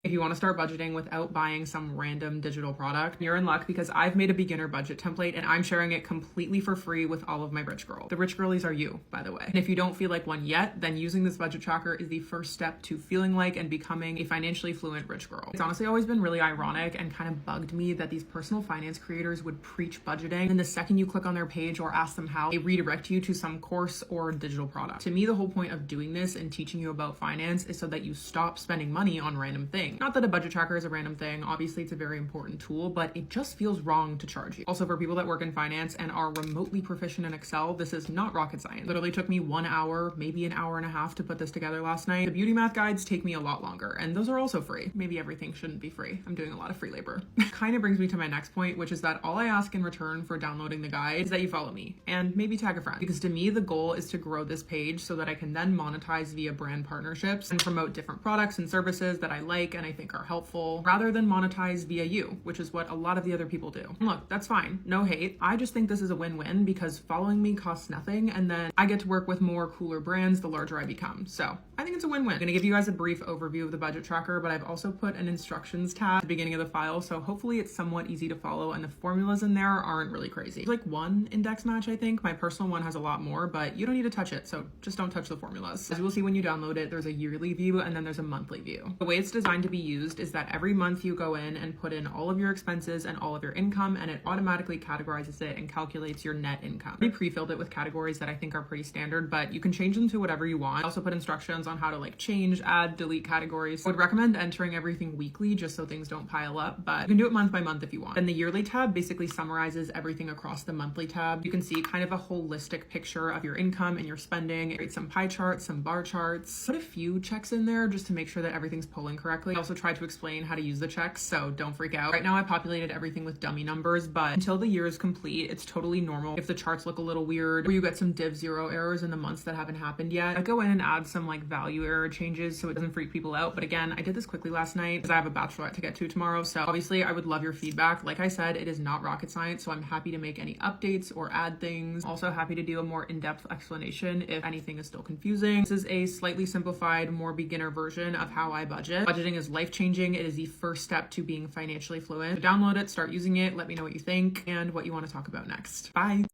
If you want to start budgeting without buying some random digital product, you're in luck because I've made a beginner budget template and I'm sharing it completely for free with all of my rich girls. The rich girlies are you, by the way. And if you don't feel like one yet, then using this budget tracker is the first step to feeling like and becoming a financially fluent rich girl. It's honestly always been really ironic and kind of bugged me that these personal finance creators would preach budgeting, and the second you click on their page or ask them how, they redirect you to some course or digital product. To me, the whole point of doing this and teaching you about finance is so that you stop spending money on random things. Not that a budget tracker is a random thing. Obviously, it's a very important tool, but it just feels wrong to charge you. Also, for people that work in finance and are remotely proficient in Excel, this is not rocket science. It literally took me 1 hour, maybe an hour and a half to put this together last night. The beauty math guides take me a lot longer, and those are also free. Maybe everything shouldn't be free. I'm doing a lot of free labor. Kind of brings me to my next point, which is that all I ask in return for downloading the guide is that you follow me and maybe tag a friend. Because to me, the goal is to grow this page so that I can then monetize via brand partnerships and promote different products and services that I like and I think are helpful, rather than monetize via you, which is what a lot of the other people do. And look, that's fine. No hate. I just think this is a win-win because following me costs nothing, and then I get to work with more cooler brands the larger I become. So I think it's a win-win. I'm gonna give you guys a brief overview of the budget tracker, but I've also put an instructions tab at the beginning of the file, so hopefully it's somewhat easy to follow and the formulas in there aren't really crazy. There's like one index match, I think. My personal one has a lot more, but you don't need to touch it, so just don't touch the formulas. As you will see when you download it, there's a yearly view and then there's a monthly view. The way it's designed to be used is that every month you go in and put in all of your expenses and all of your income, and it automatically categorizes it and calculates your net income. We pre-filled it with categories that I think are pretty standard, but you can change them to whatever you want. I also put instructions on how to like change, add, delete categories. I would recommend entering everything weekly just so things don't pile up, but you can do it month by month if you want. Then the yearly tab basically summarizes everything across the monthly tab. You can see kind of a holistic picture of your income and your spending. Create some pie charts, some bar charts. Put a few checks in there just to make sure that everything's pulling correctly. I also tried to explain how to use the checks, so don't freak out. Right now I populated everything with dummy numbers, but until the year is complete, it's totally normal if the charts look a little weird or you get some div zero errors in the months that haven't happened yet. I go in and add some like value error changes so it doesn't freak people out. But again, I did this quickly last night because I have a bachelorette to get to tomorrow. So obviously I would love your feedback. Like I said, it is not rocket science, so I'm happy to make any updates or add things. Also happy to do a more in-depth explanation if anything is still confusing. This is a slightly simplified, more beginner version of how I budget. Budgeting is life-changing. It is the first step to being financially fluent. So download it, start using it, let me know what you think and what you want to talk about next. Bye.